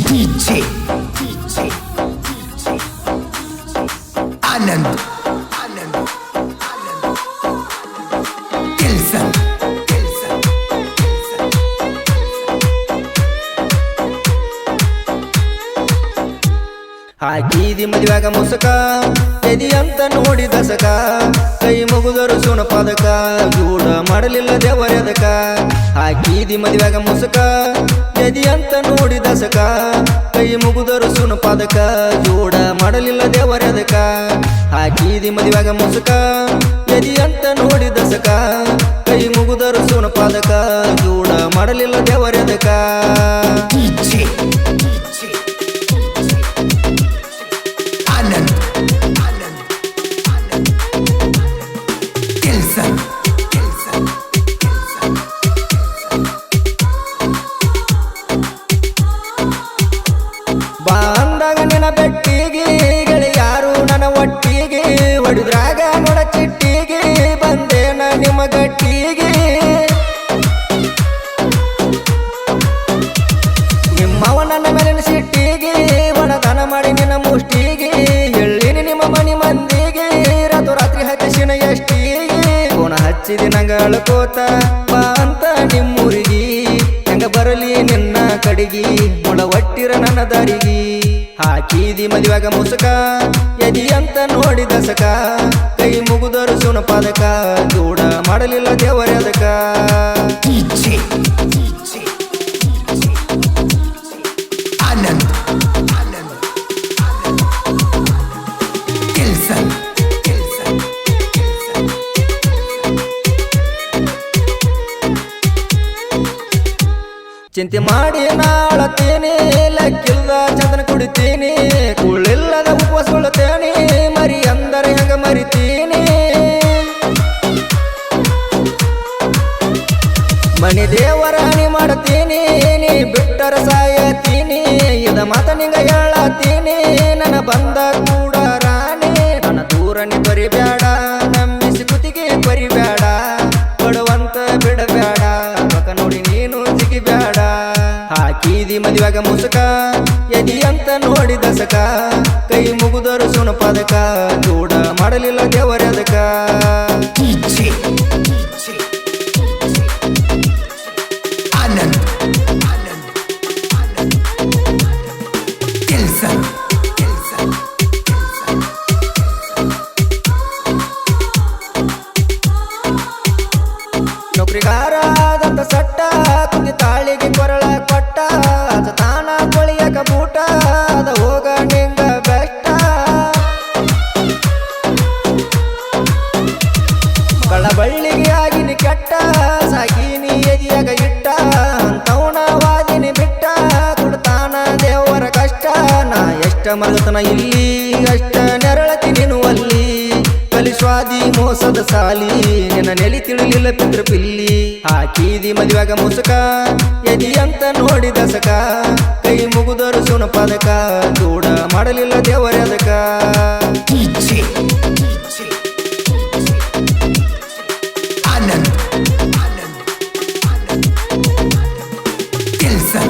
DJ Anand Dilson ಹಾಕಿದಿ ಮದುವೆಗ ಮುಸಕ ಎದಿ ಅಂತ ನೋಡಿದ ಸಕ ಕೈ ಮುಗುದರು ಸುಣ ಪದಕ ಗೂಢ ಮಾಡಲಿಲ್ಲ ದೇವರದಕ ಹಾಕಿದಿ ಮದುವೆಗ ಮುಸಕ ಎದಿ ಅಂತ ನೋಡಿದ ಸಕ ಕೈ ಮುಗುದರು ಸುಣ ಪದಕ ಗೂಢ ಮಾಡಲಿಲ್ಲ ದೇವರದಕ ಹಾಕಿದಿ ಮದುವೆಗ ಮುಸಕ ಎದಿ ಅಂತ ನೋಡಿದ ಸಕ ಕೈ ಮುಗುದರು ಸುಣ ಪದಕ ಗೂಢ ಮಾಡಲಿಲ್ಲ ದೇವರದಕ DJ Anand Dilson ಬಾಂದಾಗ ನಿನ ಬೆಟ್ಟಿಗೆ ಗೆಳೆಯಾರು ನನ್ನ ಒಟ್ಟಿಗೆ ಹೊಡಿದ್ರಾಗ ನೋಡ ಚಿಟ್ಟಿಗೆ ಬಂದೇನ ನಿಮ್ಮ ಗಟ್ಟಿಗೆ ನಿಮ್ಮವ ನನ್ನ ಮೇಲಿನ ಸಿಟ್ಟಿಗೆ ಒಣದಾನ ಮಾಡಿ ನಿನ್ನ ಮುಷ್ಟಿಗೆ ಹೇಳಿನಿ ನಿಮ್ಮ ಮನಿ ಮಂದಿಗೆ ರಾತ್ರಿ ಹಚ್ಚಿನ ಎಷ್ಟಿಗೆ ಕೋಣ ಹಚ್ಚಿದಿ ನಂಗ ಅಳ್ಕೋತ ಬಾ ಅಂತ ನಿಮ್ಮೂರಿಗಿ ಹೆಂಗ ಬರಲಿ ನಿನ್ನ ಕಡಿಗಿ ಮೊಳ ಒಟ್ಟಿರ ನನ್ನ ದಾರಿಗಿ ಹಾಕಿದಿ ಮದುವೆಗ ಮುಸಕ ಎದಿ ಅಂತ ನೋಡಿದ ಸಕ ಕೈ ಮುಗುದರು ಸುಣ ಪದಕ ಗೂಢ ಮಾಡಲಿಲ್ಲ ದೇವರದಕ DJ Anand Dilson ಚಿಂತೆ ಮಾಡಿ ನಾಳತೇನೆ ಲೆಕ್ಕಿಲ್ಲದ ಚಂದನ ಕುಡಿತೀನಿ ಕುಳ್ಳಿಲ್ಲದ ಉಪವಾಸಗೊಳ್ಳುತ್ತೇನೆ ಮರಿ ಅಂದರೆ ಹೆಂಗ ಮರಿತೀನಿ ಮಣಿ ದೇವರ ಹಣಿ ಮಾಡ್ತೀನಿ ನೀ ಬಿಟ್ಟರ ಸಾಯತೀನಿ ಇದ ಮಾತ ನಿಂಗ ಹೇಳತೀನಿ ನನ್ನ ಬಂದ ಕೂಡ ರಾಣಿ ನನ್ನ ದೂರ ನೀ ಬರಿಬೇಡ ನಂಬಿಸಿ ಕುತ್ತಿಗೆ ಬರಿಬೇಡ ಕೊಡುವಂತ ಬಿಡಬೇಡ ಮಕ ನೋಡಿ ನೀನು ಸಿಗಿಬೇಡ ಹಾಕಿದಿ ಮದುವೆಗ ಮುಸಕ ಎದಿ ಅಂತ ನೋಡಿದ ಸಕ ಕೈ ಮುಗುದರು ಸುಣ ಪದಕ ಗೂಢ ಮಾಡಲಿಲ್ಲ ದೇವರದಕ DJ Anand Dilson ನೌಕರಿಗಾರಾದಂತ ಸಟ್ಟ ಕುಂದಿ ತಾಳಿಗೆ ಕೊರಳ ಕೊಟ್ಟ ಅದ ತಾನ ಕೊಳಿಯಕ ಬೂಟ ಅದ ಹೋಗ ನಿಂಗ ಬೆಟ್ಟ ಕಳ ಬಳ್ಳಿಗೆ ಆಗಿನಿ ಕೆಟ್ಟ ಸಾಕಿನಿ ಎದಿಯಾಗ ಇಟ್ಟ ಅಂತವನ ವಾದಿನಿ ಬಿಟ್ಟ ಕೊಡ್ತಾನ ದೇವರ ಕಷ್ಟ ನಾ ಎಷ್ಟ ಮಗತನ ಇಲ್ಲಿ ಅಷ್ಟ ನೆರಳತಿ ನೀನು ಅಲ್ಲಿ ಕಲಿಸ್ವಾದಿ ಮೋಸದ ಸಾಲಿ ನಿನ್ನ ನೆಲಿ ತಿಳಿಲಿಲ್ಲ ಪಿತೃ ಪಿಲ್ಲಿ ಹಾಕಿದಿ ಮದುವೆಗ ಮುಸಕ ಎದಿ ಅಂತ ನೋಡಿದ ಸಕ ಕೈ ಮುಗುದರು ಸುಣ ಪದಕ ಗೂಢ ಮಾಡಲಿಲ್ಲ ದೇವರದಕ DJ Anand Dilson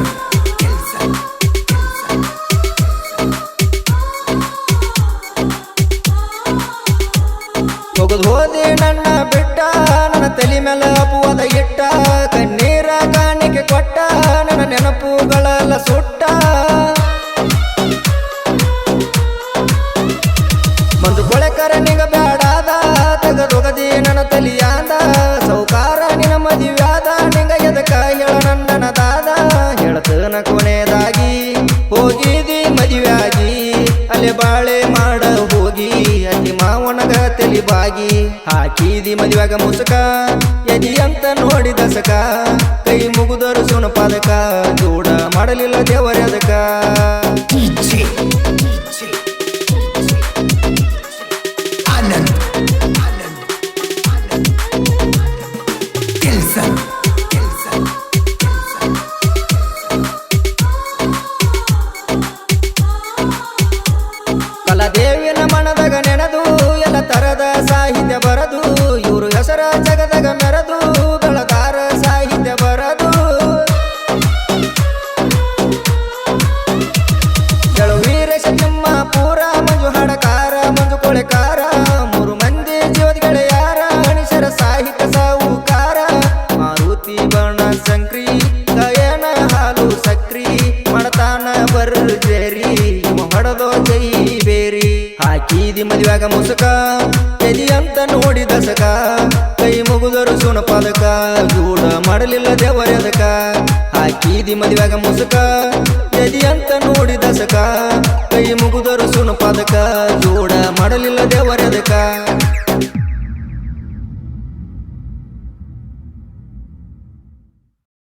ಹೋಗದ್ ಹೋದೆ ನನ್ನ ಬಿಟ್ಟ ನನ್ನ ತಲೆ ಮೇಲೆ ಅಪುವದ ಇಟ್ಟ ಕಣ್ಣೀರ ಕಾಣಿಕೆ ಕೊಟ್ಟ ನನ್ನ ನೆನಪುಗಳೆಲ್ಲ ಸುಟ್ಟ ಮಂದು ಕೊಳೆಕರ ನಿಗ ಬೇಡಾದ ತೆಗದೊಗದಿ ನನ್ನ ತಲಿಯಾದ ಸೌಕಾರ ನಿನ ಮದುವ್ಯಾದ ನಿಂಗ ಎದಕ ಹೇಳ ನನ್ನದಾದ ಹೇಳ್ತನ ಕೊನೆದಾಗಿ ಹೋಗಿದಿ ಮದುವೆಯಾಗಿ ಅಲ್ಲಿ ಬಾಳೆ ಮಾಡ ಹೋಗಿ ಅತಿ ಮಾವನಗ ತಲಿಬಾಗಿ ಹಾಕಿದಿ ಮದುವೆಗ ಮುಸಕ ಎದಿ ಅಂತ ನೋಡಿದ ಸಕ ಕೈ ಮುಗುದರು ಸುಣ ಪದಕ ಗೂಢ ಮಾಡಲಿಲ್ಲ ದೇವರದಕ DJ Anand Dilson ಕಲಾದೇವಿನ ಮನದಾಗ ನೆನೆದು ಎಲ್ಲ ತರದ ಸಾಹಿತ್ಯ ಬರದು ಇವರು ಹೆಸರ ಜಗದಾಗ ಮೆರೆದು ಬೆಳಗಾರ ಸಾಹಿತ್ಯ ಬರದು ಬಳೆಕಾರ 3 ಮಂದಿ ಜೀವದ ಗೆಳೆಯಾರ ಗಣೇಶರ ಸಾಹಿತ್ಯ ಸಾಹುಕಾರ ಮಾರುತಿ ಬಣ ಸಂಕ್ರಿ ಗಯನ ಹಾಲು ಸಕ್ರಿ ಮಣತಾನ ಬರ್ಜರಿ ಹೊಡೆದೋ ಜೈ ಬೇರಿ ಹಾಕಿದಿ ಮದುವೆಗ ಮುಸುಕ ಎದಿ ಅಂತ ನೋಡಿ ದಸಕ ಕೈ ಮುಗುದರು ಸುಣ ಪದಕ ಜೂಡ ಮಾಡಲಿಲ್ಲ ದೇವರದಕ ಹಾಕಿದಿ ಮದುವೆಗ ಮುಸುಕ ಎದಿ ಅಂತ ನೋಡಿ ದಸಕ ಕೈ ಮುಗುದರು ಸುಣ ಪದಕ ಜೋಡ ಮಾಡಲಿಲ್ಲ ದೇವರದಕ